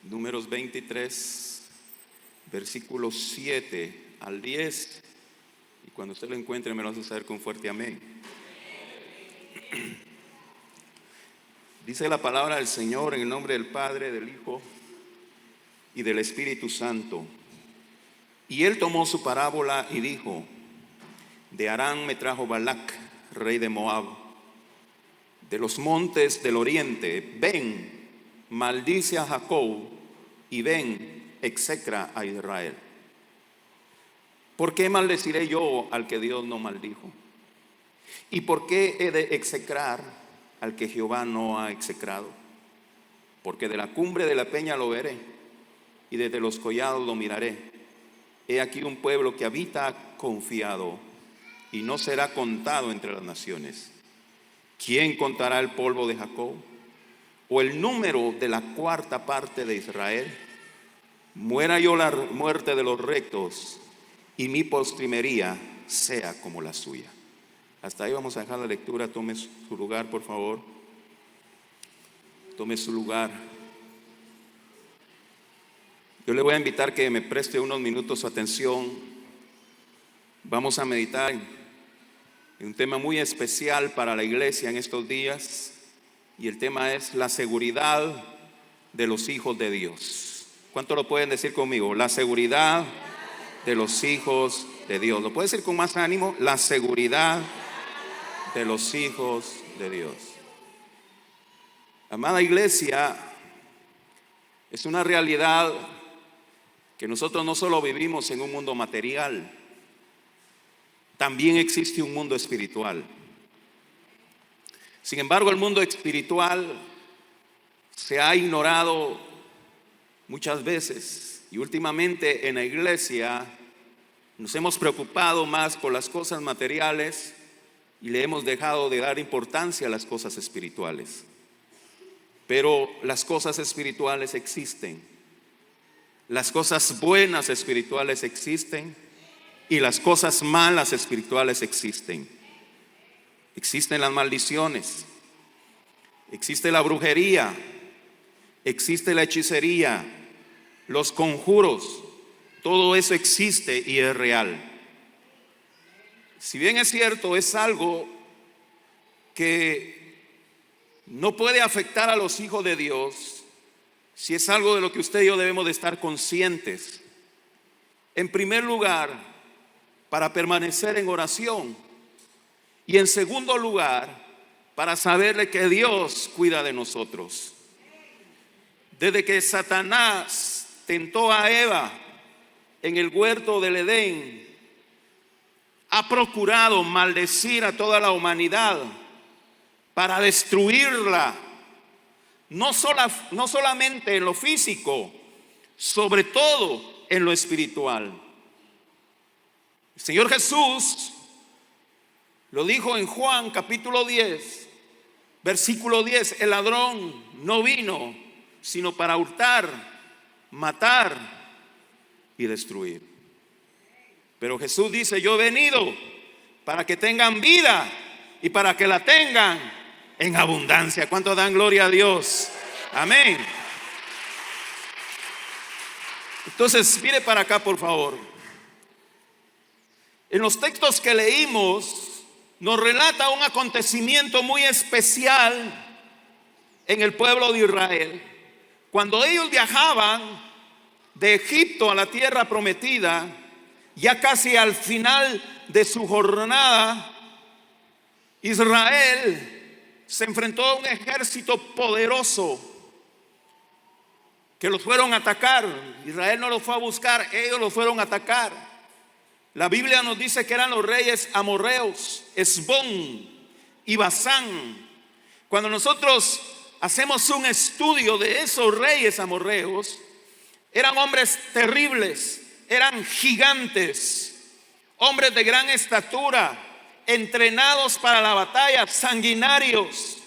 Números 23, versículos 7 al 10. Y cuando usted lo encuentre me lo hace saber con fuerte amén. Dice la palabra del Señor en el nombre del Padre, del Hijo y del Espíritu Santo. Y él tomó su parábola y dijo: de Harán me trajo Balac, rey de Moab, de los montes del oriente. Ven, maldice a Jacob, y ven, execra a Israel. ¿Por qué maldeciré yo al que Dios no maldijo? ¿Y por qué he de execrar al que Jehová no ha execrado? Porque de la cumbre de la peña lo veré, y desde los collados lo miraré. He aquí un pueblo que habita confiado, y no será contado entre las naciones. ¿Quién contará el polvo de Jacob, o el número de la cuarta parte de Israel? Muera yo la muerte de los rectos, y mi postrimería sea como la suya. Hasta ahí vamos a dejar la lectura. Tome su lugar, por favor. Tome su lugar. Yo le voy a invitar que me preste unos minutos su atención. Vamos a meditar en un tema muy especial para la iglesia en estos días, y el tema es la seguridad de los hijos de Dios. ¿Cuánto lo pueden decir conmigo? La seguridad de los hijos de Dios. ¿Lo puede decir con más ánimo? La seguridad de los hijos de Dios. Amada iglesia, es una realidad que nosotros no solo vivimos en un mundo material, también existe un mundo espiritual. Sin embargo, el mundo espiritual se ha ignorado muchas veces, y últimamente en la iglesia nos hemos preocupado más por las cosas materiales y le hemos dejado de dar importancia a las cosas espirituales. Pero las cosas espirituales existen. Las cosas buenas espirituales existen, y las cosas malas espirituales existen. Existen las maldiciones, existe la brujería, existe la hechicería, los conjuros. Todo eso existe y es real. Si bien es cierto, es algo que no puede afectar a los hijos de Dios, si es algo de lo que usted y yo debemos de estar conscientes. En primer lugar, para permanecer en oración, y en segundo lugar, para saberle que Dios cuida de nosotros. Desde que Satanás tentó a Eva en el huerto del Edén, ha procurado maldecir a toda la humanidad para destruirla, no solamente en lo físico, sobre todo en lo espiritual. El Señor Jesús lo dijo en Juan capítulo 10, versículo 10: el ladrón no vino sino para hurtar, matar y destruir. Pero Jesús dice: yo he venido para que tengan vida y para que la tengan en abundancia. ¿Cuánto dan gloria a Dios? Amén. Entonces, mire para acá, por favor. En los textos que leímos nos relata un acontecimiento muy especial en el pueblo de Israel. Cuando ellos viajaban de Egipto a la tierra prometida, ya casi al final de su jornada, Israel se enfrentó a un ejército poderoso que los fueron a atacar. Israel no los fue a buscar, ellos los fueron a atacar. La Biblia nos dice que eran los reyes amorreos, Esbón y Basán. Cuando nosotros hacemos un estudio de esos reyes amorreos, eran hombres terribles, eran gigantes, hombres de gran estatura, entrenados para la batalla, sanguinarios,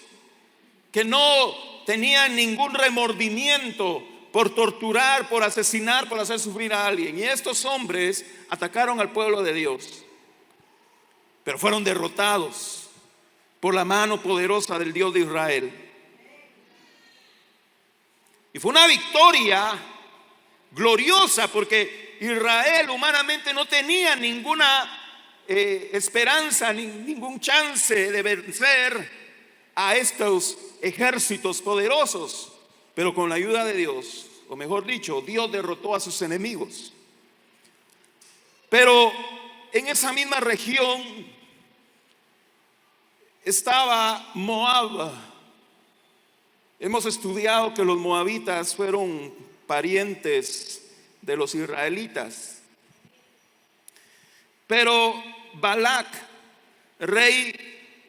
que no tenían ningún remordimiento por torturar, por asesinar, por hacer sufrir a alguien. Y estos hombres atacaron al pueblo de Dios, pero fueron derrotados por la mano poderosa del Dios de Israel. Y fue una victoria gloriosa porque Israel humanamente no tenía ninguna esperanza, ningún chance de vencer a estos ejércitos poderosos. Pero con la ayuda de Dios, o mejor dicho, Dios derrotó a sus enemigos. Pero en esa misma región estaba Moab. Hemos estudiado que los moabitas fueron parientes de los israelitas. Pero Balac, rey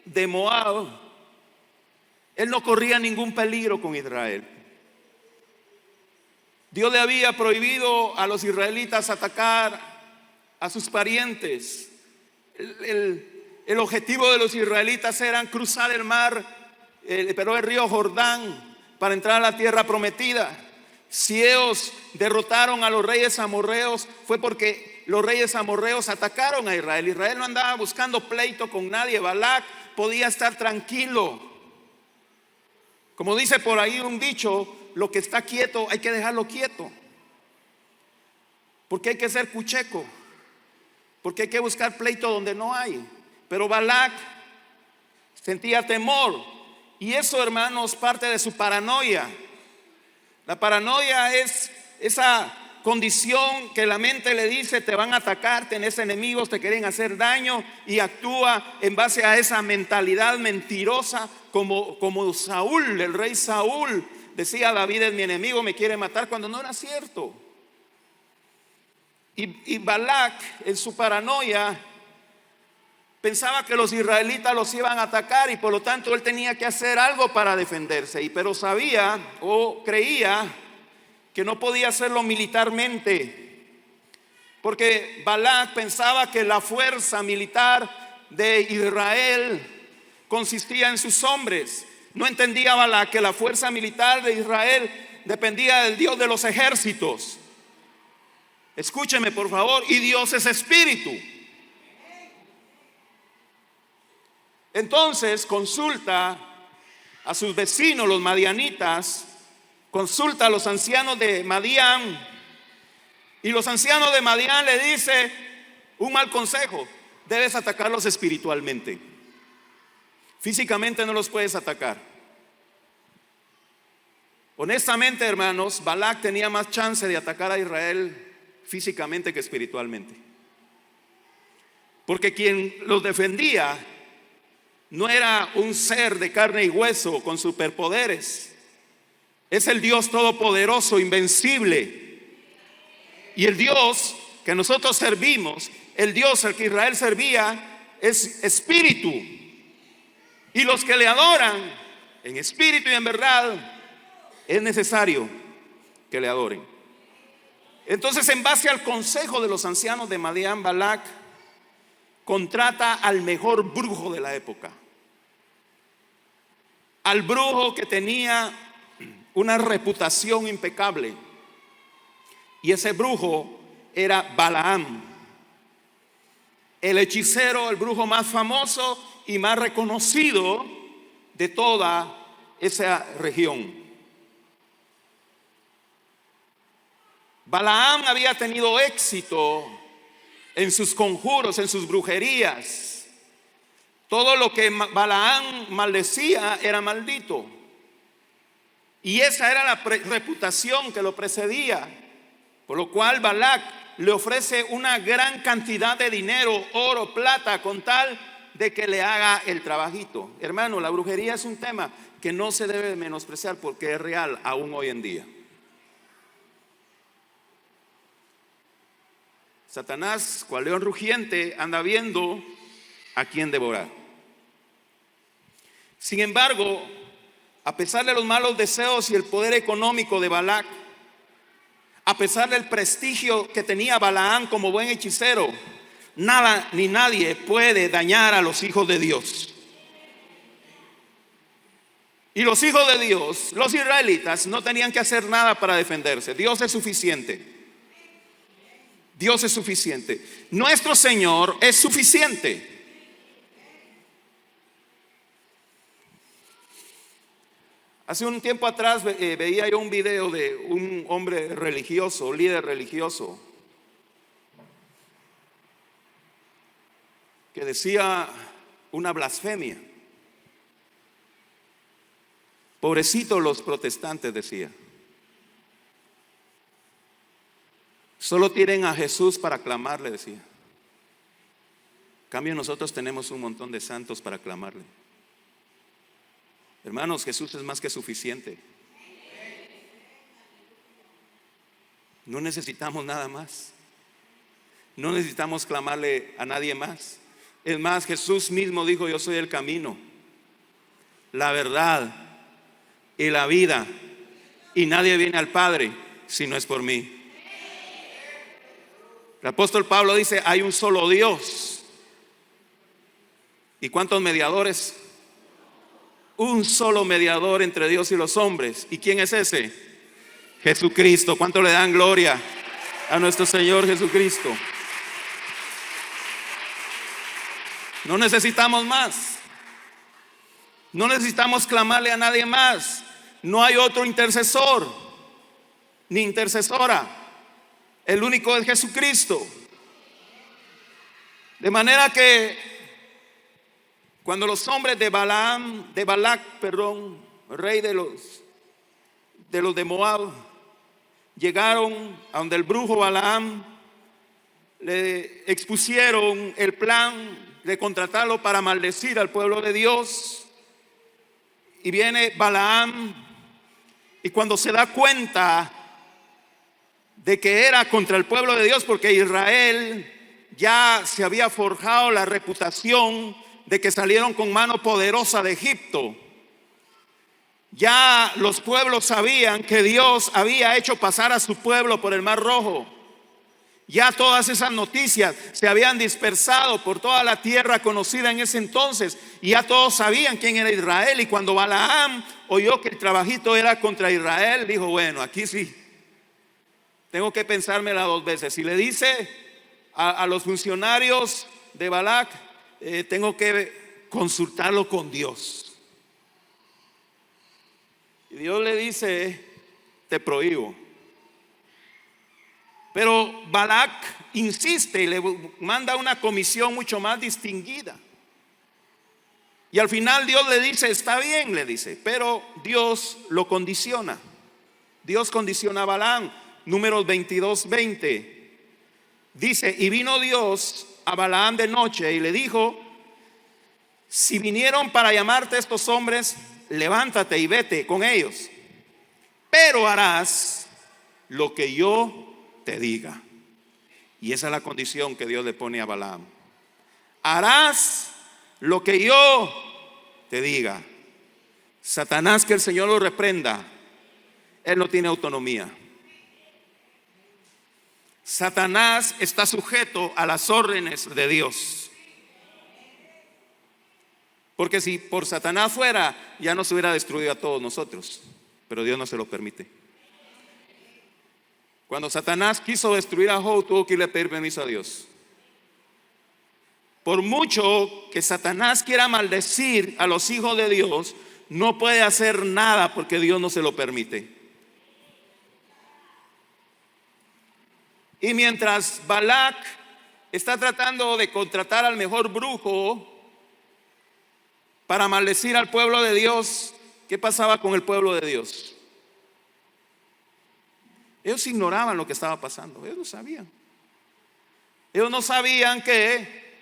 de Moab, él no corría ningún peligro con Israel. Dios le había prohibido a los israelitas atacar a sus parientes. El objetivo de los israelitas era cruzar el río Jordán para entrar a la tierra prometida. Si ellos derrotaron a los reyes amorreos, fue porque los reyes amorreos atacaron a Israel. Israel no andaba buscando pleito con nadie. Balac podía estar tranquilo. Como dice por ahí un dicho, lo que está quieto hay que dejarlo quieto. Porque hay que ser cucheco. Porque hay que buscar pleito donde no hay. Pero Balac sentía temor. Y eso, hermanos, parte de su paranoia. La paranoia es esa condición que la mente le dice: te van a atacar, tenés enemigos, te quieren hacer daño, y actúa en base a esa mentalidad mentirosa, como Saúl, el rey Saúl decía: David es mi enemigo, me quiere matar, cuando no era cierto. Y Balac, en su paranoia, pensaba que los israelitas los iban a atacar, y por lo tanto él tenía que hacer algo para defenderse. Pero sabía o creía que no podía hacerlo militarmente, porque Balac pensaba que la fuerza militar de Israel consistía en sus hombres. No entendía Balac que la fuerza militar de Israel dependía del Dios de los ejércitos. Escúcheme por favor, y Dios es espíritu. Entonces consulta a sus vecinos, los madianitas, consulta a los ancianos de Madián, y los ancianos de Madián le dicen un mal consejo: debes atacarlos espiritualmente. Físicamente no los puedes atacar. Honestamente, hermanos, Balac tenía más chance de atacar a Israel físicamente que espiritualmente, porque quien los defendía no era un ser de carne y hueso con superpoderes. Es el Dios todopoderoso, invencible. Y el Dios que nosotros servimos, el Dios al que Israel servía, es espíritu. Y los que le adoran en espíritu y en verdad, es necesario que le adoren. Entonces, en base al consejo de los ancianos de Madián, Balac contrata al mejor brujo de la época, al brujo que tenía una reputación impecable. Y ese brujo era Balaam, el hechicero, el brujo más famoso y más reconocido de toda esa región. Balaam había tenido éxito en sus conjuros, en sus brujerías. Todo lo que Balaam maldecía era maldito. Y esa era la reputación que lo precedía. Por lo cual Balac le ofrece una gran cantidad de dinero, oro, plata, con tal de que le haga el trabajito. Hermano, la brujería es un tema que no se debe menospreciar, porque es real aún hoy en día. Satanás, cual león rugiente, anda viendo a quién devorar. Sin embargo, a pesar de los malos deseos y el poder económico de Balac, a pesar del prestigio que tenía Balaam como buen hechicero, nada ni nadie puede dañar a los hijos de Dios. Y los hijos de Dios, los israelitas, no tenían que hacer nada para defenderse. Dios es suficiente. Dios es suficiente. Nuestro Señor es suficiente. Hace un tiempo atrás veía yo un video de un hombre religioso, líder religioso, que decía una blasfemia. Pobrecitos los protestantes, decía. Solo tienen a Jesús para clamarle, decía. En cambio, nosotros tenemos un montón de santos para clamarle. Hermanos, Jesús es más que suficiente. No necesitamos nada más. No necesitamos clamarle a nadie más. Es más, Jesús mismo dijo: yo soy el camino, la verdad y la vida, y nadie viene al Padre si no es por mí. El apóstol Pablo dice: hay un solo Dios. ¿Y cuántos mediadores? Un solo mediador entre Dios y los hombres. ¿Y quién es ese? Jesucristo. ¿Cuánto le dan gloria a nuestro Señor Jesucristo? No necesitamos más. No necesitamos clamarle a nadie más. No hay otro intercesor ni intercesora. El único es Jesucristo. De manera que cuando los hombres de Balac, rey de los de Moab, llegaron a donde el brujo Balaam, le expusieron el plan de contratarlo para maldecir al pueblo de Dios. Y viene Balaam, y cuando se da cuenta de que era contra el pueblo de Dios, porque Israel ya se había forjado la reputación de que salieron con mano poderosa de Egipto. Ya los pueblos sabían que Dios había hecho pasar a su pueblo por el Mar Rojo. Ya todas esas noticias se habían dispersado por toda la tierra conocida en ese entonces, y ya todos sabían quién era Israel. Y cuando Balaam oyó que el trabajito era contra Israel, dijo: bueno, aquí sí tengo que pensármela dos veces. Si le dice a los funcionarios de Balac, tengo que consultarlo con Dios. Y Dios le dice: te prohíbo. Pero Balac insiste y le manda una comisión mucho más distinguida. Y al final Dios le dice: está bien, le dice, pero Dios lo condiciona. Dios condiciona a Balaam. Números 22:20 dice: y vino Dios a Balaam de noche y le dijo: si vinieron para llamarte estos hombres, levántate y vete con ellos, pero harás lo que yo te diga. Y esa es la condición que Dios le pone a Balaam: harás lo que yo te diga. Satanás, que el Señor lo reprenda, él no tiene autonomía. Satanás está sujeto a las órdenes de Dios. Porque si por Satanás fuera, ya nos hubiera destruido a todos nosotros. Pero Dios no se lo permite. Cuando Satanás quiso destruir a Job, tuvo que irle a pedir permiso a Dios. Por mucho que Satanás quiera maldecir a los hijos de Dios, no puede hacer nada porque Dios no se lo permite. Y mientras Balac está tratando de contratar al mejor brujo para maldecir al pueblo de Dios, ¿qué pasaba con el pueblo de Dios? Ellos ignoraban lo que estaba pasando. Ellos no sabían. Ellos no sabían que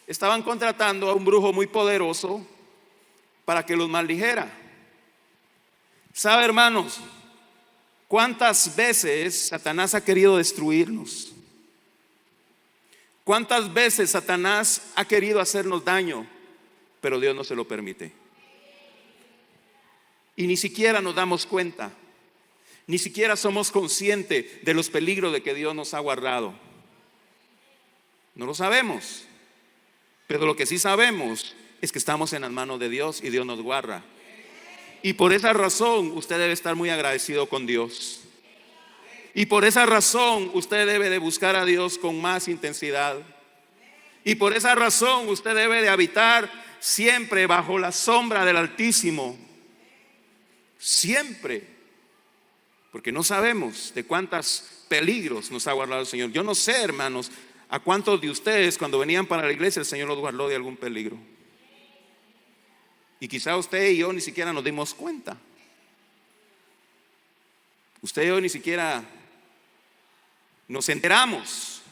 estaban contratando a un brujo muy poderoso para que los maldijera. ¿Sabe, hermanos, cuántas veces Satanás ha querido destruirnos? ¿Cuántas veces Satanás ha querido hacernos daño? Pero Dios no se lo permite. Y ni siquiera nos damos cuenta. Ni siquiera somos conscientes de los peligros de que Dios nos ha guardado. No lo sabemos. Pero lo que sí sabemos es que estamos en las manos de Dios y Dios nos guarda. Y por esa razón usted debe estar muy agradecido con Dios. Y por esa razón usted debe de buscar a Dios con más intensidad. Y por esa razón usted debe de habitar siempre bajo la sombra del Altísimo. Siempre. Porque no sabemos de cuántos peligros nos ha guardado el Señor. Yo no sé, hermanos, a cuántos de ustedes cuando venían para la iglesia el Señor los guardó de algún peligro. Y quizá usted y yo ni siquiera nos dimos cuenta. Usted y yo ni siquiera nos enteramos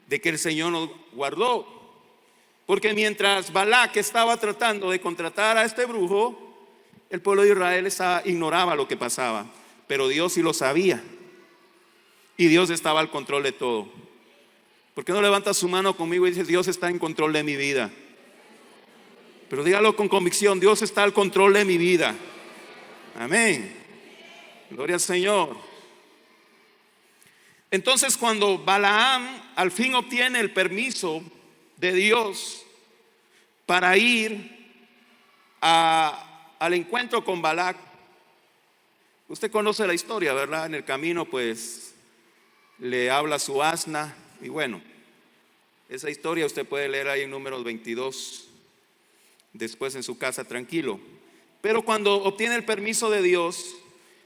de que el Señor nos guardó. Porque mientras Balac estaba tratando de contratar a este brujo, el pueblo de Israel ignoraba lo que pasaba. Pero Dios sí lo sabía. Y Dios estaba al control de todo. ¿Por qué no levanta su mano conmigo y dice: Dios está en control de mi vida? Pero dígalo con convicción: Dios está al control de mi vida. Amén. Gloria al Señor. Entonces, cuando Balaam al fin obtiene el permiso de Dios para ir al encuentro con Balac, usted conoce la historia, ¿verdad? En el camino pues le habla su asna. Y bueno, esa historia usted puede leer ahí en Números 22, después en su casa tranquilo. Pero cuando obtiene el permiso de Dios,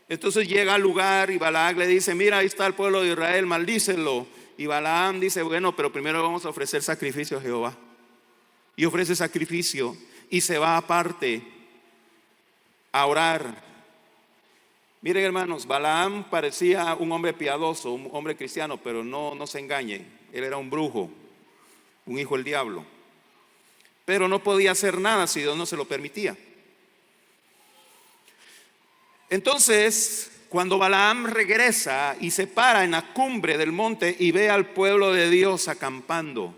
entonces llega al lugar y Balac le dice: mira, ahí está el pueblo de Israel, maldícelo. Y Balaam dice: bueno, pero primero vamos a ofrecer sacrificio a Jehová. Y ofrece sacrificio y se va aparte a orar. Miren, hermanos, Balaam parecía un hombre piadoso, un hombre cristiano, pero no se engañen. Él era un brujo, un hijo del diablo. Pero no podía hacer nada si Dios no se lo permitía. Entonces, cuando Balaam regresa y se para en la cumbre del monte y ve al pueblo de Dios acampando,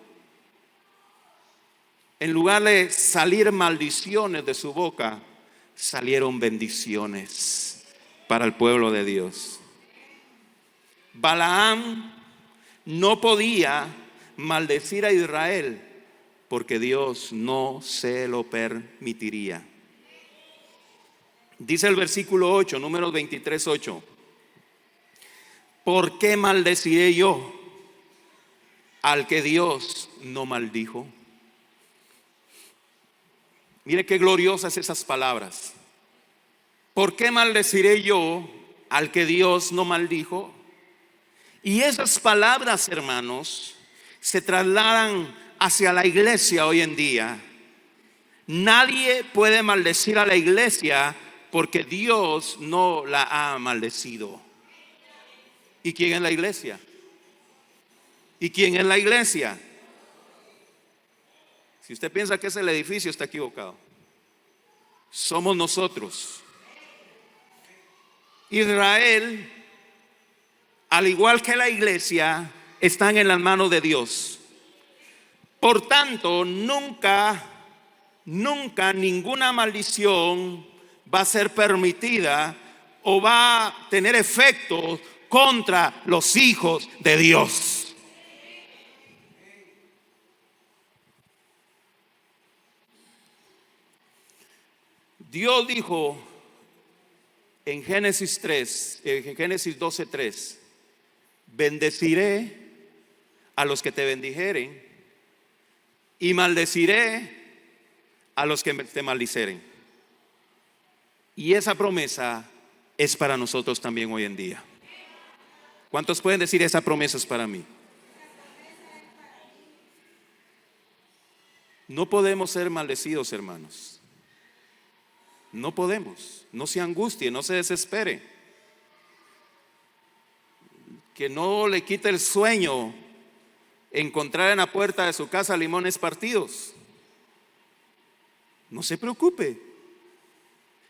en lugar de salir maldiciones de su boca, salieron bendiciones para el pueblo de Dios. Balaam no podía maldecir a Israel porque Dios no se lo permitiría. Dice el versículo 8, Números 23, 8: ¿por qué maldeciré yo al que Dios no maldijo? Mire qué gloriosas esas palabras. ¿Por qué maldeciré yo al que Dios no maldijo? Y esas palabras, hermanos, se trasladan hacia la iglesia hoy en día. Nadie puede maldecir a la iglesia porque Dios no la ha maldecido. ¿Y quién es la iglesia? ¿Y quién es la iglesia? Si usted piensa que es el edificio, está equivocado. Somos nosotros. Israel, al igual que la iglesia, están en las manos de Dios. Por tanto, nunca ninguna maldición va a ser permitida o va a tener efectos contra los hijos de Dios. Dios dijo en Génesis 12:3: bendeciré a los que te bendijeren y maldeciré a los que te maldiceren. Y esa promesa es para nosotros también hoy en día. ¿Cuántos pueden decir: esa promesa es para mí? No podemos ser maldecidos, hermanos. No podemos. No se angustie, no se desespere. Que no le quite el sueño encontrar en la puerta de su casa limones partidos. No se preocupe.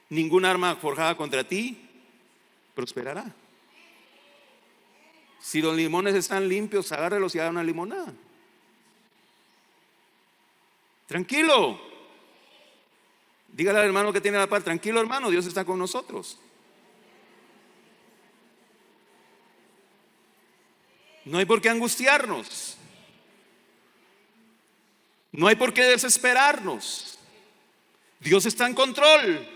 Ningún arma forjada contra ti prosperará. Si los limones están limpios, agárrelos y haga una limonada. Tranquilo. Dígale al hermano que tiene la paz: tranquilo, hermano, Dios está con nosotros. No hay por qué angustiarnos. No hay por qué desesperarnos. Dios está en control.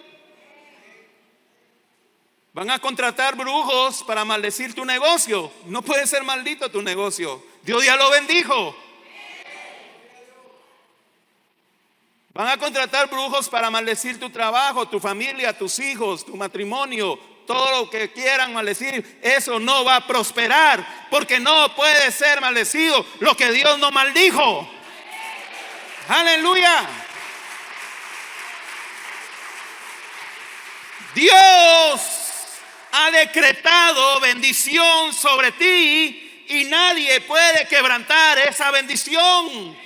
Van a contratar brujos para maldecir tu negocio. No puede ser maldito tu negocio. Dios ya lo bendijo. Van a contratar brujos para maldecir tu trabajo, tu familia, tus hijos, tu matrimonio, todo lo que quieran maldecir. Eso no va a prosperar, porque no puede ser maldecido lo que Dios no maldijo. Aleluya. Dios ha decretado bendición sobre ti y nadie puede quebrantar esa bendición.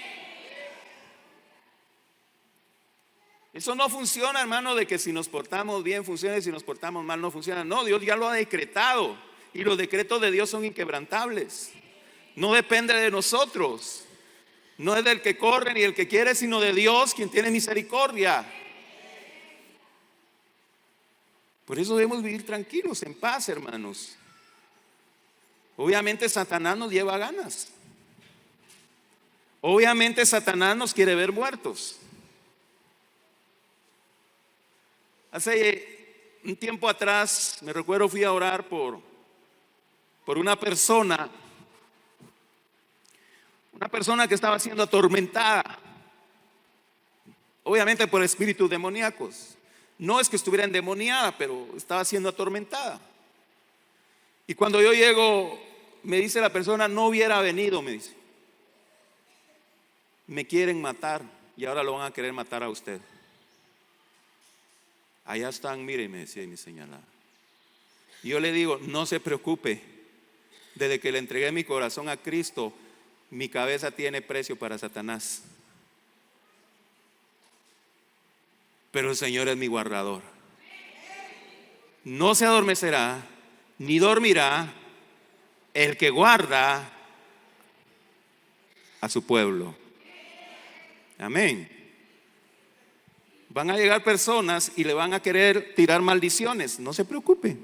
Eso no funciona, hermano, de que si nos portamos bien funciona y si nos portamos mal no funciona. No, Dios ya lo ha decretado y los decretos de Dios son inquebrantables. No depende de nosotros. No es del que corre ni el que quiere, sino de Dios, quien tiene misericordia. Por eso debemos vivir tranquilos, en paz, hermanos. Obviamente Satanás nos lleva ganas. Obviamente Satanás nos quiere ver muertos. Hace un tiempo atrás, me recuerdo, fui a orar por una persona que estaba siendo atormentada, obviamente por espíritus demoníacos. No es que estuviera endemoniada, pero estaba siendo atormentada. Y cuando yo llego, me dice la persona: no hubiera venido, me dice. Me quieren matar y ahora lo van a querer matar a usted. Allá están, mire, me decía y me señalaba. Y yo le digo: no se preocupe, desde que le entregué mi corazón a Cristo, mi cabeza tiene precio para Satanás. Pero el Señor es mi guardador. No se adormecerá ni dormirá el que guarda a su pueblo. Amén. Van a llegar personas y le van a querer tirar maldiciones. No se preocupe.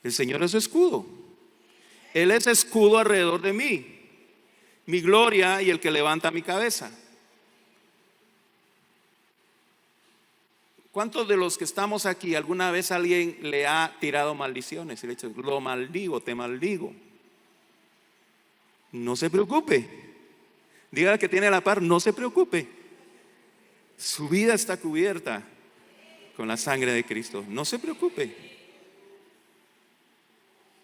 El Señor es su escudo. Él es escudo alrededor de mí, mi gloria y el que levanta mi cabeza. ¿Cuántos de los que estamos aquí alguna vez alguien le ha tirado maldiciones y le ha dicho: lo maldigo, te maldigo? No se preocupe. Diga al que tiene a la par: no se preocupe. Su vida está cubierta con la sangre de Cristo. No se preocupe.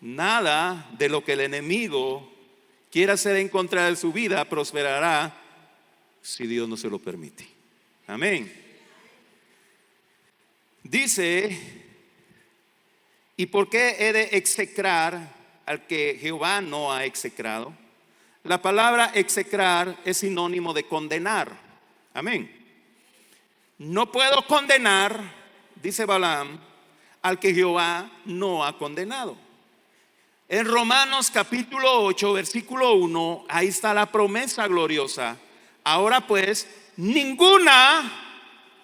Nada de lo que el enemigo quiera hacer en contra de su vida prosperará si Dios no se lo permite. Amén. Dice: ¿y por qué he de execrar al que Jehová no ha execrado? La palabra execrar es sinónimo de condenar. Amén. No puedo condenar, dice Balaam, al que Jehová no ha condenado. En Romanos capítulo 8, versículo 1, ahí está la promesa gloriosa. Ahora pues, ninguna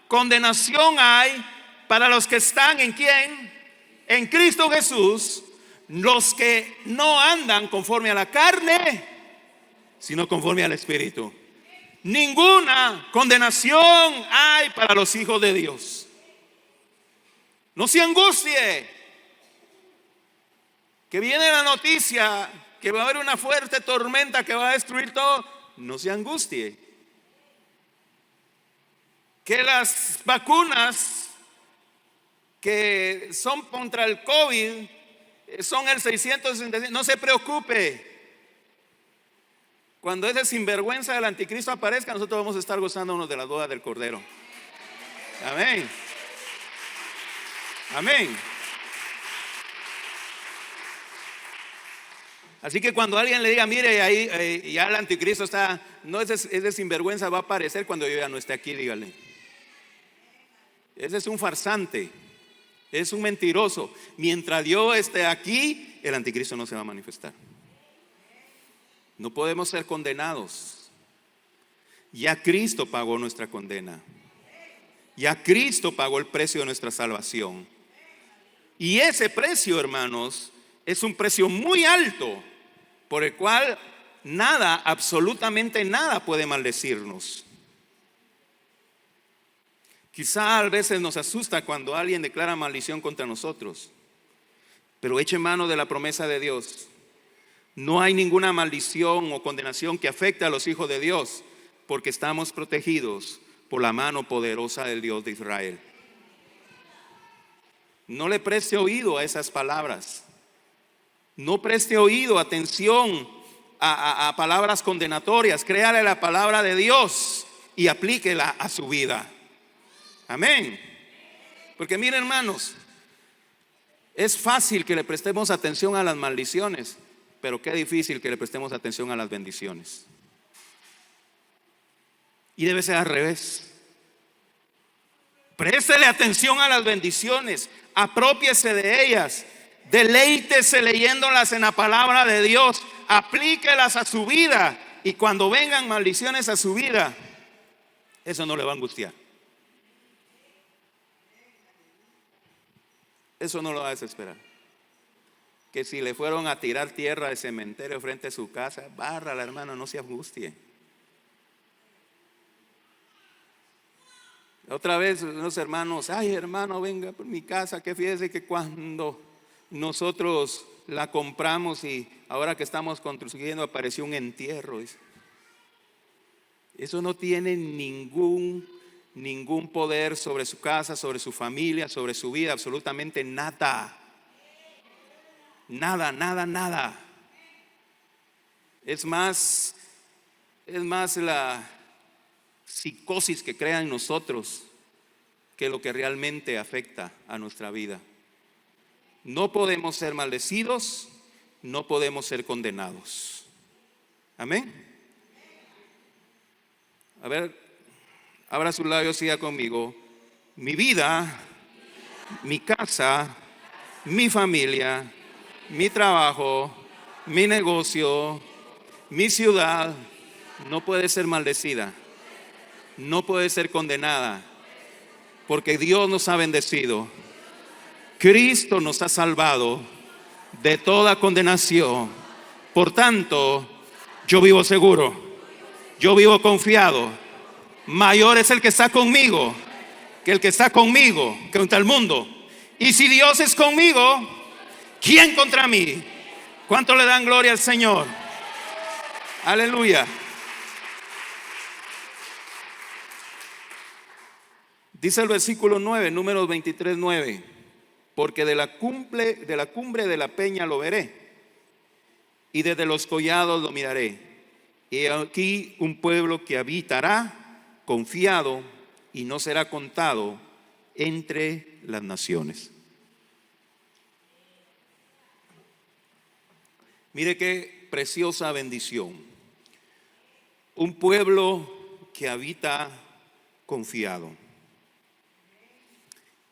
condenación hay para los que están ¿en quién? En Cristo Jesús, los que no andan conforme a la carne, sino conforme al Espíritu. Ninguna condenación hay para los hijos de Dios. No se angustie, que viene la noticia que va a haber una fuerte tormenta que va a destruir todo. No se angustie, que las vacunas que son contra el COVID son el 665. No se preocupe. Cuando ese sinvergüenza del anticristo aparezca, nosotros vamos a estar gozándonos de las bodas del Cordero. Amén. Amén. Así que cuando alguien le diga: mire, ahí ya el anticristo está, no, ese sinvergüenza va a aparecer cuando yo ya no esté aquí, dígale: ese es un farsante, es un mentiroso. Mientras yo esté aquí, el anticristo no se va a manifestar. No podemos ser condenados. Ya Cristo pagó nuestra condena. Ya Cristo pagó el precio de nuestra salvación. Y ese precio, hermanos, es un precio muy alto, por el cual nada, absolutamente nada puede maldecirnos. Quizá a veces nos asusta cuando alguien declara maldición contra nosotros, pero eche mano de la promesa de Dios. No hay ninguna maldición o condenación que afecte a los hijos de Dios, porque estamos protegidos por la mano poderosa del Dios de Israel. No le preste oído a esas palabras. No preste oído, atención a palabras condenatorias. Créale la palabra de Dios y aplíquela a su vida. Amén. Porque miren, hermanos, es fácil que le prestemos atención a las maldiciones, pero qué difícil que le prestemos atención a las bendiciones. Y debe ser al revés. Préstele atención a las bendiciones, apropiese de ellas, deleítese leyéndolas en la palabra de Dios, aplíquelas a su vida, y cuando vengan maldiciones a su vida, eso no le va a angustiar. Eso no lo va a desesperar. Que si le fueron a tirar tierra de cementerio frente a su casa, bárrala, hermano, no se angustie. Otra vez unos hermanos, ay hermano, venga por mi casa, que fíjese que cuando nosotros la compramos y ahora que estamos construyendo apareció un entierro. Eso no tiene ningún poder sobre su casa, sobre su familia, sobre su vida, absolutamente nada. Nada. Es más la psicosis que crea en nosotros que lo que realmente afecta a nuestra vida. No podemos ser maldecidos, no podemos ser condenados. Amén. A ver, abra sus labios y siga conmigo. Mi vida, mi casa, mi familia, mi trabajo, mi negocio, mi ciudad no puede ser maldecida, no puede ser condenada, porque Dios nos ha bendecido. Cristo nos ha salvado de toda condenación. Por tanto, yo vivo seguro, yo vivo confiado. Mayor es el que está conmigo que el que está conmigo, que contra el mundo. Y si Dios es conmigo, ¿quién contra mí? ¿Cuánto le dan gloria al Señor? Aleluya. Dice el versículo 9, Números 23:9. Porque de la cumbre de la peña lo veré, y desde los collados lo miraré. Y aquí un pueblo que habitará confiado y no será contado entre las naciones. Mire qué preciosa bendición. Un pueblo que habita confiado.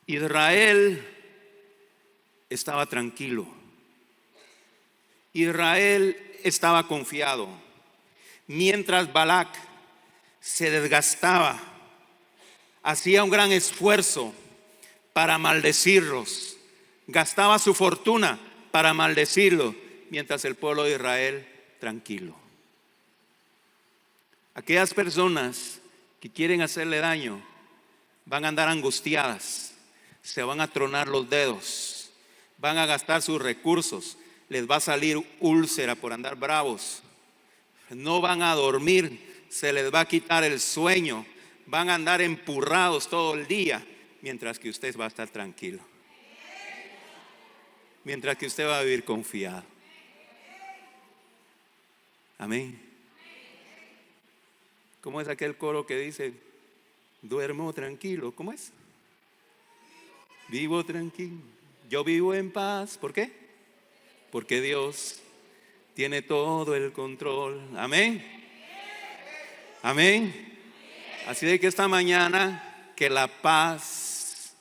Israel estaba tranquilo. Israel estaba confiado. Mientras Balac se desgastaba, hacía un gran esfuerzo para maldecirlos, gastaba su fortuna para maldecirlos, mientras el pueblo de Israel tranquilo. Aquellas personas que quieren hacerle daño van a andar angustiadas, se van a tronar los dedos, van a gastar sus recursos, les va a salir úlcera por andar bravos, no van a dormir, se les va a quitar el sueño, van a andar empurrados todo el día, mientras que usted va a estar tranquilo, mientras que usted va a vivir confiado. Amén. ¿Cómo es aquel coro que dice, duermo tranquilo? ¿Cómo es? Vivo tranquilo, yo vivo en paz. ¿Por qué? Porque Dios tiene todo el control. Amén. Amén. Así de que esta mañana, que la paz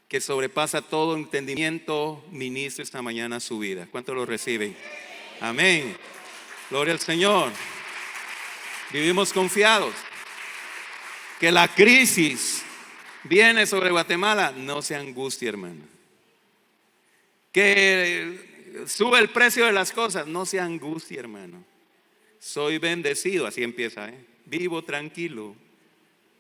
que sobrepasa todo entendimiento ministre esta mañana su vida. ¿Cuántos lo reciben? Amén. Gloria al Señor. Vivimos confiados. Que la crisis viene sobre Guatemala, no se angustie, hermano. Que sube el precio de las cosas, no se angustie, hermano. Soy bendecido, así empieza, vivo tranquilo,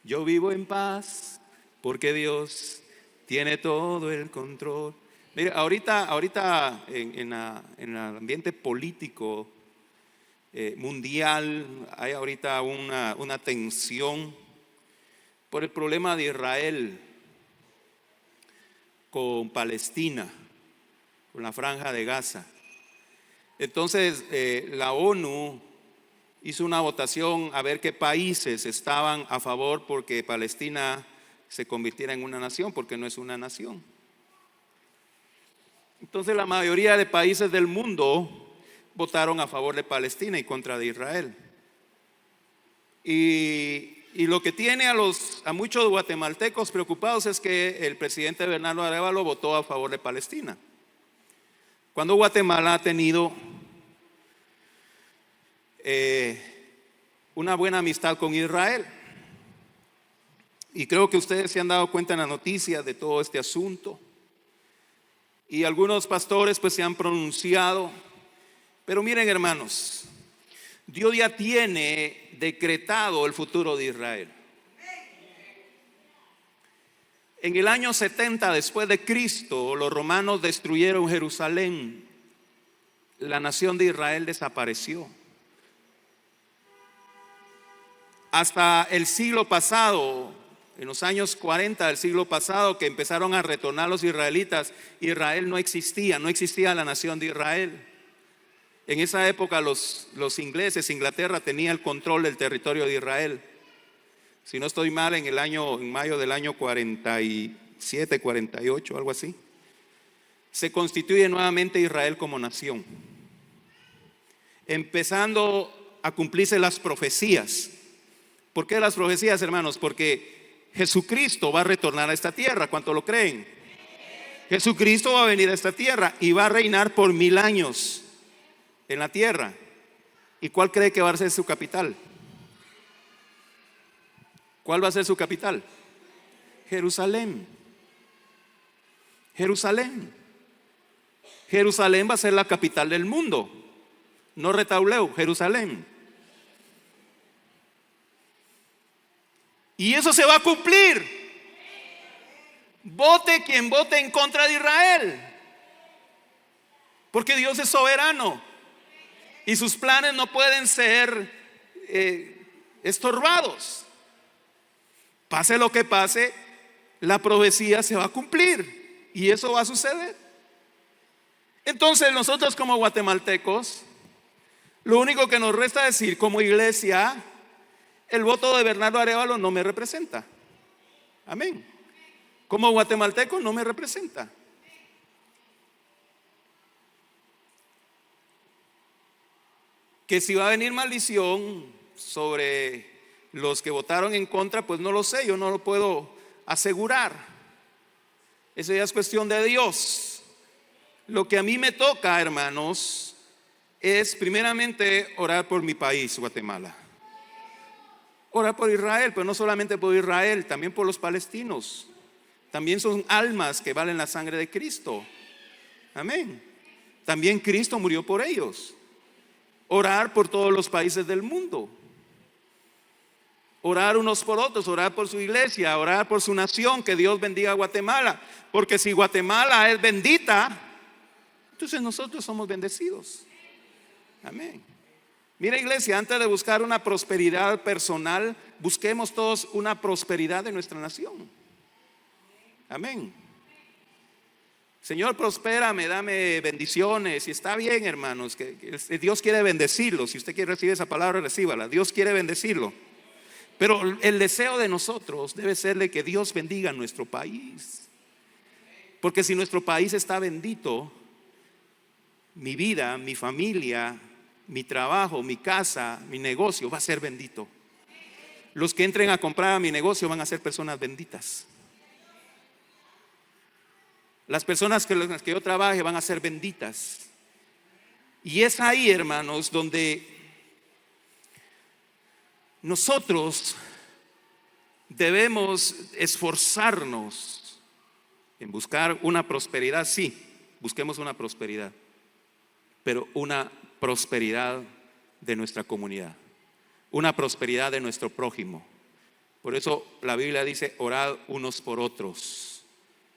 yo vivo en paz, porque Dios tiene todo el control. Mire, ahorita en el ambiente político mundial hay ahorita una tensión por el problema de Israel con Palestina, con la Franja de Gaza. Entonces la ONU hizo una votación a ver qué países estaban a favor porque Palestina se convirtiera en una nación, porque no es una nación. Entonces la mayoría de países del mundo votaron a favor de Palestina y contra de Israel. Y lo que tiene a muchos guatemaltecos preocupados es que el presidente Bernardo Arévalo votó a favor de Palestina, cuando Guatemala ha tenido una buena amistad con Israel. Y creo que ustedes se han dado cuenta en las noticias de todo este asunto. Y algunos pastores pues se han pronunciado. Pero miren, hermanos, Dios ya tiene decretado el futuro de Israel. En el año 70 después de Cristo, los romanos destruyeron Jerusalén. La nación de Israel desapareció. Hasta el siglo pasado, en los años 40 del siglo pasado, que empezaron a retornar los israelitas, Israel no existía la nación de Israel. En esa época los ingleses, Inglaterra tenía el control del territorio de Israel. Si no estoy mal, en mayo del año 47, 48, algo así, se constituye nuevamente Israel como nación, empezando a cumplirse las profecías. ¿Por qué las profecías, hermanos? Porque Jesucristo va a retornar a esta tierra. ¿Cuánto lo creen? Jesucristo va a venir a esta tierra y va a reinar por 1000 años en la tierra. ¿Y cuál cree que va a ser su capital? ¿Cuál va a ser su capital? Jerusalén. Jerusalén. Jerusalén va a ser la capital del mundo. No Retauleu, Jerusalén. Y eso se va a cumplir. Vote quien vote en contra de Israel. Porque Dios es soberano. Y sus planes no pueden ser estorbados. Pase lo que pase, la profecía se va a cumplir. Y eso va a suceder. Entonces nosotros como guatemaltecos, lo único que nos resta decir como iglesia: el voto de Bernardo Arévalo no me representa. Amén. Como guatemalteco no me representa. Que si va a venir maldición sobre los que votaron en contra, pues no lo sé, yo no lo puedo asegurar. Eso ya es cuestión de Dios. Lo que a mí me toca, hermanos, es primeramente orar por mi país, Guatemala. Orar por Israel, pero no solamente por Israel, también por los palestinos. También son almas que valen la sangre de Cristo. Amén. También Cristo murió por ellos. Orar por todos los países del mundo. Orar unos por otros, orar por su iglesia, orar por su nación, que Dios bendiga a Guatemala. Porque si Guatemala es bendita, entonces nosotros somos bendecidos. Amén. Mira, iglesia, antes de buscar una prosperidad personal, busquemos todos una prosperidad de nuestra nación. Amén. Señor, prospérame, dame bendiciones. Y está bien, hermanos, que Dios quiere bendecirlo. Si usted quiere recibir esa palabra, recíbala. Dios quiere bendecirlo. Pero el deseo de nosotros debe ser de que Dios bendiga nuestro país. Porque si nuestro país está bendito, mi vida, mi familia, mi trabajo, mi casa, mi negocio va a ser bendito. Los que entren a comprar a mi negocio van a ser personas benditas. Las personas con las que yo trabaje van a ser benditas. Y es ahí, hermanos, donde nosotros debemos esforzarnos en buscar una prosperidad. Sí, busquemos una prosperidad, pero una prosperidad de nuestra comunidad, una prosperidad de nuestro prójimo. Por eso la Biblia dice: orad unos por otros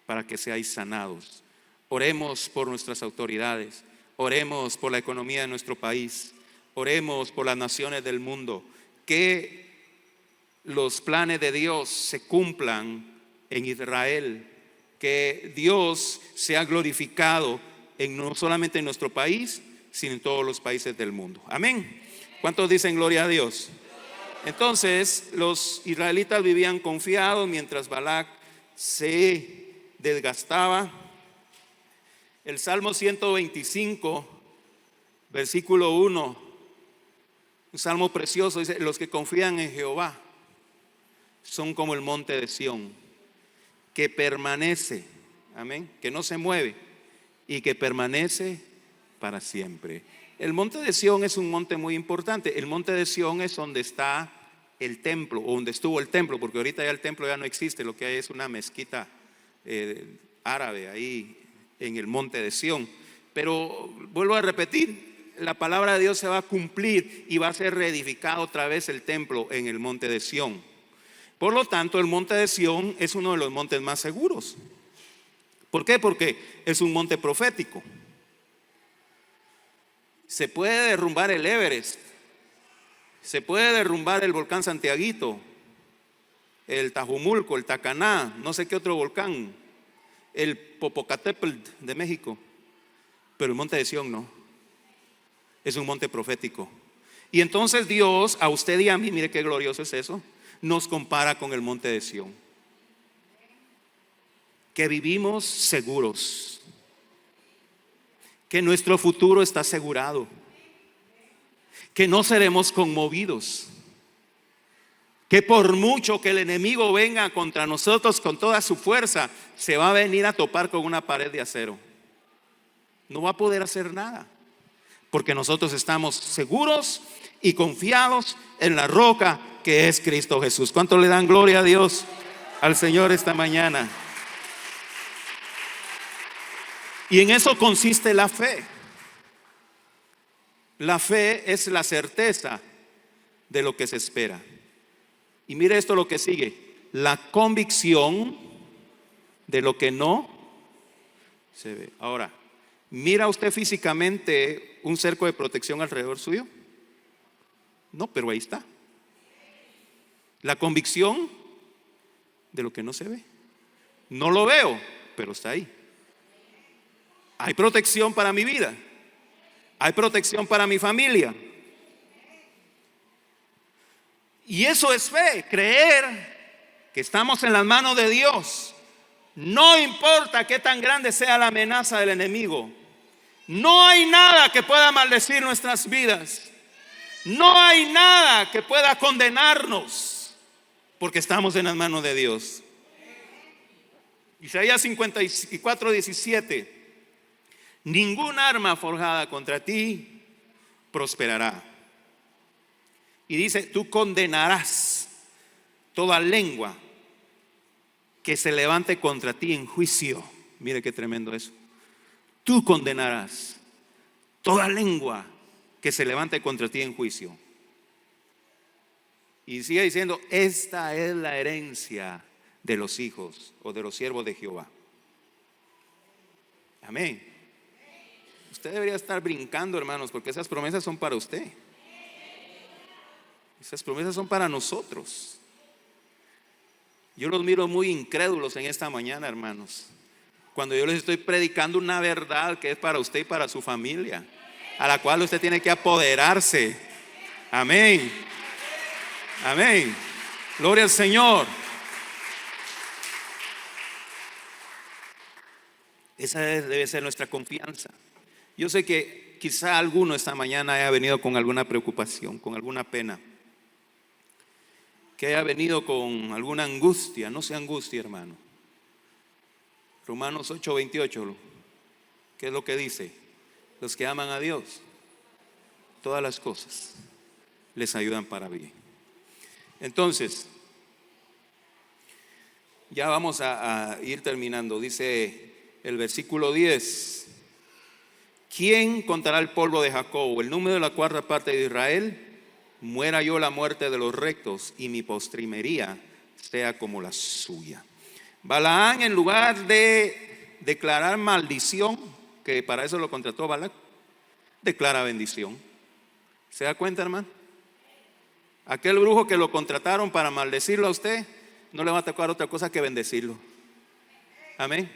para que seáis sanados. Oremos por nuestras autoridades, oremos por la economía de nuestro país, oremos por las naciones del mundo. Que los planes de Dios se cumplan en Israel, que Dios sea glorificado no solamente en nuestro país, sino en todos los países del mundo. Amén. ¿Cuántos dicen gloria a Dios? Entonces los israelitas vivían confiados mientras Balac se desgastaba. El Salmo 125, versículo 1, un salmo precioso, dice: los que confían en Jehová son como el monte de Sión, que permanece, amén, que no se mueve y que permanece para siempre. El monte de Sión es un monte muy importante. El monte de Sión es donde está el templo, o donde estuvo el templo, porque ahorita ya el templo ya no existe. Lo que hay es una mezquita árabe ahí en el monte de Sión. Pero vuelvo a repetir, la palabra de Dios se va a cumplir y va a ser reedificado otra vez el templo en el monte de Sión. Por lo tanto, el monte de Sión es uno de los montes más seguros. ¿Por qué? Porque es un monte profético. Se puede derrumbar el Everest, se puede derrumbar el volcán Santiaguito, el Tajumulco, el Tacaná, no sé qué otro volcán, el Popocatépetl de México, pero el monte de Sión no. Es un monte profético. Y entonces Dios, a usted y a mí, mire qué glorioso es eso, nos compara con el monte de Sión, que vivimos seguros, que nuestro futuro está asegurado, que no seremos conmovidos, que por mucho que el enemigo venga contra nosotros con toda su fuerza, se va a venir a topar con una pared de acero. No va a poder hacer nada, porque nosotros estamos seguros y confiados en la roca que es Cristo Jesús. ¿Cuánto le dan gloria a Dios, al Señor, esta mañana? Y en eso consiste la fe. La fe es la certeza de lo que se espera. Y mire esto lo que sigue: la convicción de lo que no se ve. Ahora, ¿mira usted físicamente un cerco de protección alrededor suyo? No, pero ahí está. La convicción de lo que no se ve. No lo veo, pero está ahí. Hay protección para mi vida. Hay protección para mi familia. Y eso es fe, creer que estamos en las manos de Dios. No importa qué tan grande sea la amenaza del enemigo. No hay nada que pueda maldecir nuestras vidas. No hay nada que pueda condenarnos, porque estamos en las manos de Dios. Isaías 54:17: ningún arma forjada contra ti prosperará. Y dice: tú condenarás toda lengua que se levante contra ti en juicio. Mire qué tremendo eso. Tú condenarás toda lengua que se levante contra ti en juicio. Y sigue diciendo: esta es la herencia de los hijos o de los siervos de Jehová. Amén. Usted debería estar brincando, hermanos, porque esas promesas son para usted. Esas promesas son para nosotros. Yo los miro muy incrédulos en esta mañana, hermanos, cuando yo les estoy predicando una verdad que es para usted y para su familia, a la cual usted tiene que apoderarse. Amén. Amén. Gloria al Señor. Esa debe ser nuestra confianza. Yo sé que quizá alguno esta mañana haya venido con alguna preocupación, con alguna pena, que haya venido con alguna angustia. No se angustie, hermano. Romanos 8:28, ¿qué es lo que dice? Los que aman a Dios, todas las cosas les ayudan para bien. Entonces, ya vamos a ir terminando. Dice el versículo 10: ¿quién contará el polvo de Jacob, el número de la cuarta parte de Israel? Muera yo la muerte de los rectos, y mi postrimería sea como la suya. Balaán, en lugar de declarar maldición, que para eso lo contrató Balac, declara bendición. ¿Se da cuenta, hermano? Aquel brujo que lo contrataron para maldecirlo a usted, no le va a tocar otra cosa que bendecirlo. Amén.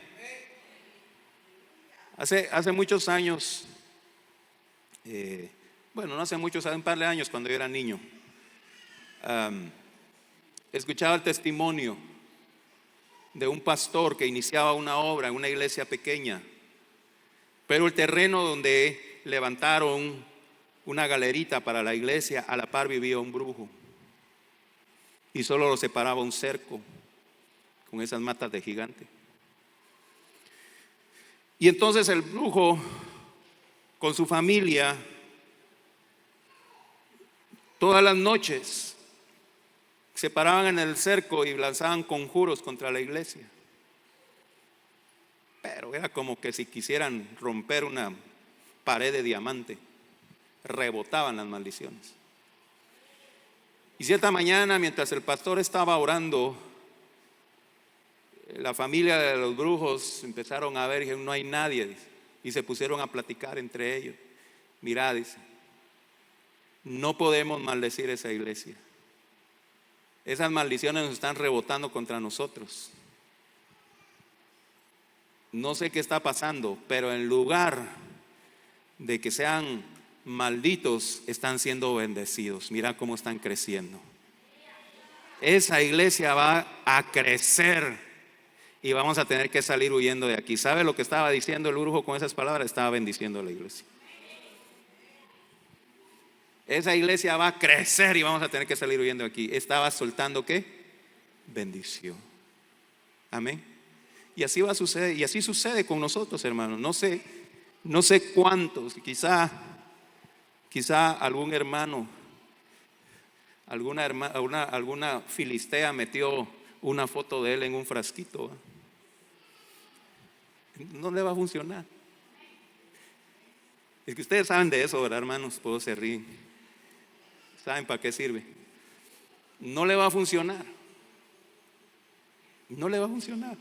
Hace muchos años, bueno, no hace muchos, hace un par de años, cuando yo era niño, escuchaba el testimonio de un pastor que iniciaba una obra en una iglesia pequeña, pero el terreno donde levantaron una galerita para la iglesia, a la par vivía un brujo y solo lo separaba un cerco con esas matas de gigante. Y entonces el brujo con su familia todas las noches se paraban en el cerco y lanzaban conjuros contra la iglesia, pero era como que si quisieran romper una pared de diamante, rebotaban las maldiciones. Y cierta mañana, mientras el pastor estaba orando, la familia de los brujos empezaron a ver y dijeron: no hay nadie, dice, y se pusieron a platicar entre ellos. Mirá, dice, no podemos maldecir esa iglesia. Esas maldiciones nos están rebotando contra nosotros. No sé qué está pasando, pero en lugar de que sean malditos, están siendo bendecidos. Mira cómo están creciendo. Esa iglesia va a crecer y vamos a tener que salir huyendo de aquí. ¿Sabe lo que estaba diciendo el brujo con esas palabras? Estaba bendiciendo a la iglesia. Esa iglesia va a crecer y vamos a tener que salir huyendo de aquí. Estaba soltando ¿qué? Bendición. Amén. Y así va a suceder, y así sucede con nosotros, hermanos. No sé cuántos, quizá algún hermano, alguna filistea metió una foto de él en un frasquito. No le va a funcionar. Es que ustedes saben de eso, ¿verdad, hermanos? Puedo se ríen. ¿Saben para qué sirve? No le va a funcionar. No le va a funcionar.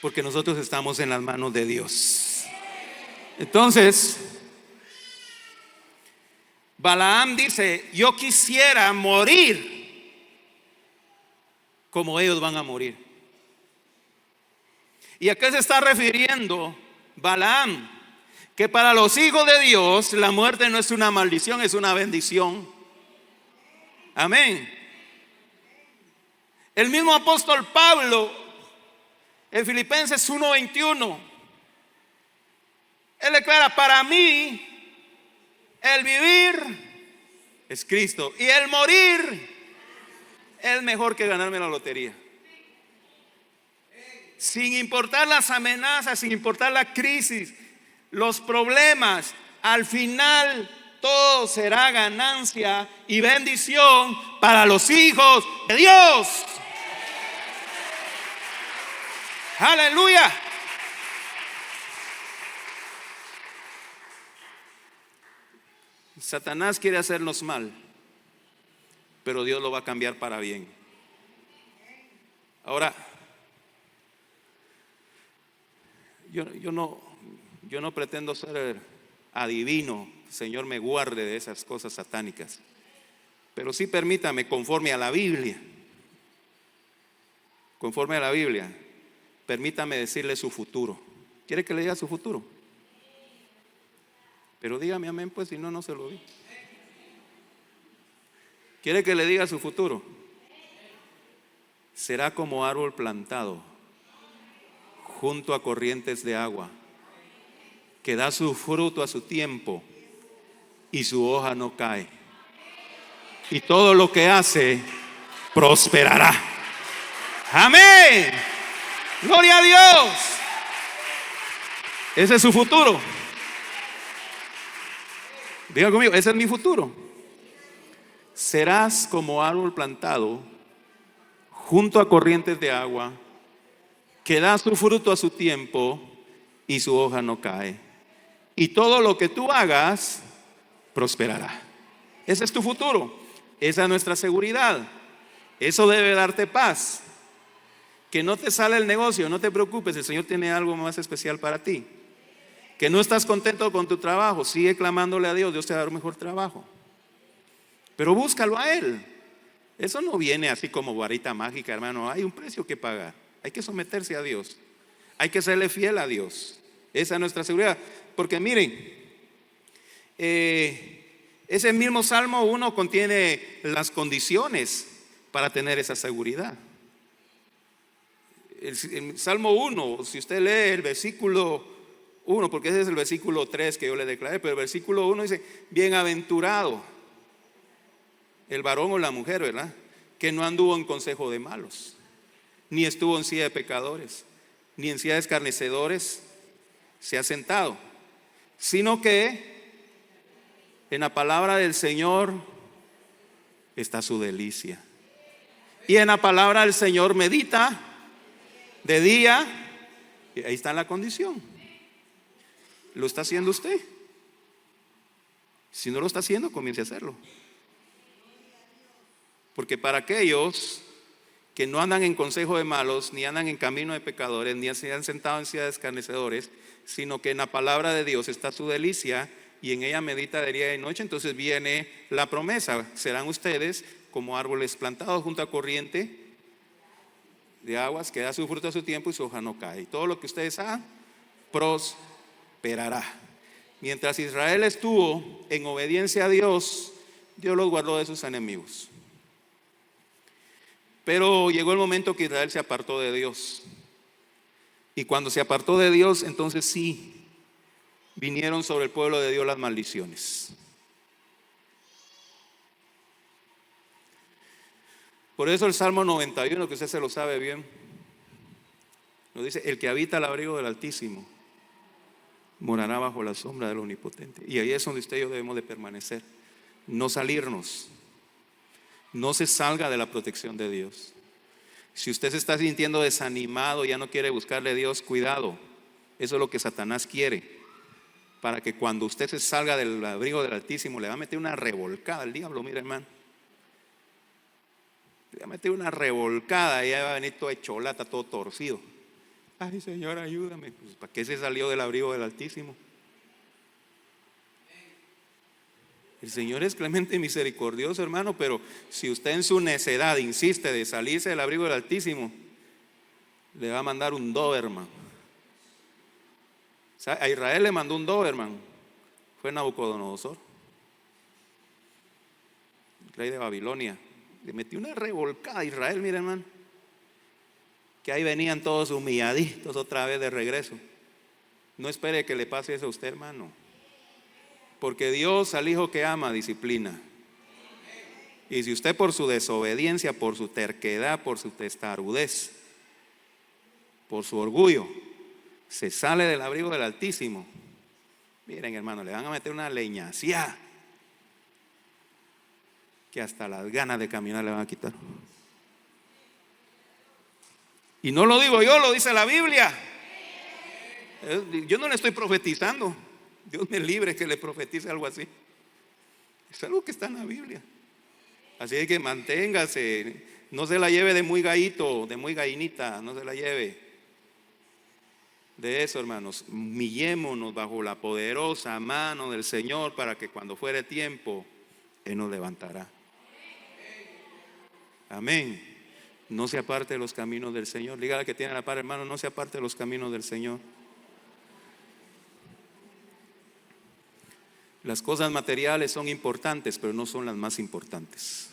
Porque nosotros estamos en las manos de Dios. Entonces, Balaam dice: yo quisiera morir como ellos van a morir. ¿Y a qué se está refiriendo Balaam? Que para los hijos de Dios la muerte no es una maldición, es una bendición. Amén. El mismo apóstol Pablo en Filipenses 1:21, él declara: para mí el vivir es Cristo y el morir es mejor que ganarme la lotería. Sin importar las amenazas, sin importar la crisis, los problemas, al final todo será ganancia y bendición para los hijos de Dios. Aleluya. Satanás quiere hacernos mal, pero Dios lo va a cambiar para bien. Ahora, yo no pretendo ser adivino, Señor me guarde de esas cosas satánicas, pero sí permítame, conforme a la Biblia, permítame decirle su futuro. ¿Quiere que le diga su futuro? Pero dígame amén, pues, si no, no se lo digo. ¿Quiere que le diga su futuro? Será como árbol plantado junto a corrientes de agua, que da su fruto a su tiempo y su hoja no cae. Y todo lo que hace prosperará. Amén. Gloria a Dios. Ese es su futuro. Diga conmigo, ese es mi futuro. Serás como árbol plantado junto a corrientes de agua, que da su fruto a su tiempo y su hoja no cae. Y todo lo que tú hagas prosperará. Ese es tu futuro. Esa es nuestra seguridad. Eso debe darte paz. Que no te sale el negocio, no te preocupes, el Señor tiene algo más especial para ti. Que no estás contento con tu trabajo, sigue clamándole a Dios, Dios te va a dar un mejor trabajo. pero búscalo a Él. Eso no viene así como varita mágica, hermano. Hay un precio que pagar. Hay que someterse a Dios. Hay que serle fiel a Dios. Esa es nuestra seguridad. Porque miren, ese mismo Salmo 1 contiene las condiciones para tener esa seguridad. El Salmo 1, si usted lee el versículo 1, porque ese es el versículo 3 que yo le declaré, pero el versículo 1 dice: bienaventurado el varón o la mujer, ¿verdad?, que no anduvo en consejo de malos, ni estuvo en silla de pecadores, ni en silla de escarnecedores se ha sentado, sino que en la palabra del Señor está su delicia, y en la palabra del Señor medita de día. Y ahí está la condición. ¿Lo está haciendo usted? Si no lo está haciendo, comience a hacerlo. Porque para aquellos que no andan en consejo de malos, ni andan en camino de pecadores, ni se han sentado en silla de escarnecedores, sino que en la palabra de Dios está su delicia, y en ella medita de día y noche, entonces viene la promesa: serán ustedes como árboles plantados junto a corriente de aguas, que da su fruto a su tiempo y su hoja no cae. Y todo lo que ustedes hagan prosperará. Mientras Israel estuvo en obediencia a Dios, Dios los guardó de sus enemigos. Pero llegó el momento que Israel se apartó de Dios. Y cuando se apartó de Dios, entonces sí vinieron sobre el pueblo de Dios las maldiciones. Por eso el Salmo 91, que usted se lo sabe bien, nos dice: el que habita al abrigo del Altísimo morará bajo la sombra del Omnipotente. Y ahí es donde usted y yo debemos de permanecer, no salirnos. No se salga de la protección de Dios. Si usted se está sintiendo desanimado, ya no quiere buscarle a Dios, cuidado. Eso es lo que Satanás quiere, para que cuando usted se salga del abrigo del Altísimo, le va a meter una revolcada al diablo. Mira, hermano, le va a meter una revolcada y ya va a venir todo hecholata, todo torcido. Ay, Señor, ayúdame. Pues, ¿para qué se salió del abrigo del Altísimo? El Señor es clemente y misericordioso, hermano, pero si usted en su necedad insiste de salirse del abrigo del Altísimo, le va a mandar un Doberman. O sea, a Israel le mandó un Doberman, fue Nabucodonosor, el rey de Babilonia. Le metió una revolcada a Israel, mira, hermano, que ahí venían todos humilladitos otra vez de regreso. No espere que le pase eso a usted, hermano. Porque Dios al hijo que ama disciplina. Y si usted por su desobediencia, por su terquedad, por su testarudez, por su orgullo, se sale del abrigo del Altísimo, miren, hermano, le van a meter una leñacía que hasta las ganas de caminar le van a quitar. Y no lo digo yo, lo dice la Biblia. Yo no le estoy profetizando. Dios me libre que le profetice algo así. Es algo que está en la Biblia. Así que manténgase, no se la lleve de muy gallito, de muy gallinita, no se la lleve de eso, hermanos. Humillémonos bajo la poderosa mano del Señor, para que cuando fuere tiempo Él nos levantará. Amén. No se aparte de los caminos del Señor. Dígale al que tiene a la par, hermano, no se aparte de los caminos del Señor. Las cosas materiales son importantes, pero no son las más importantes.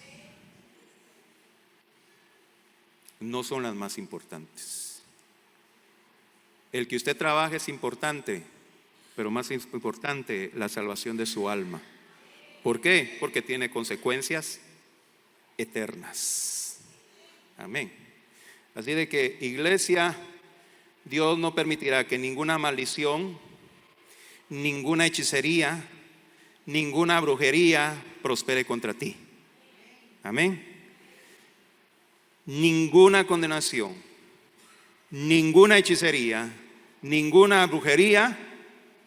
No son las más importantes. El que usted trabaje es importante, pero más importante la salvación de su alma. ¿Por qué? Porque tiene consecuencias eternas. Amén. Así de que, iglesia, Dios no permitirá que ninguna maldición, ninguna hechicería, ninguna brujería prospere contra ti. Amén. Ninguna condenación, ninguna hechicería, ninguna brujería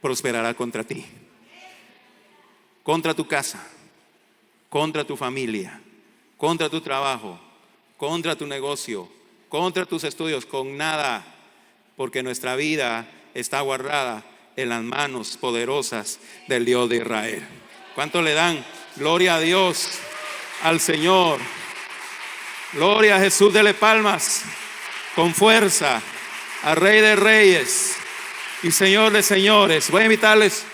prosperará contra ti, contra tu casa, contra tu familia, contra tu trabajo, contra tu negocio, contra tus estudios, con nada, porque nuestra vida está guardada en las manos poderosas del Dios de Israel. ¿Cuánto le dan gloria a Dios al Señor. Gloria a Jesús, dele palmas con fuerza al Rey de Reyes y Señor de señores. Voy a invitarles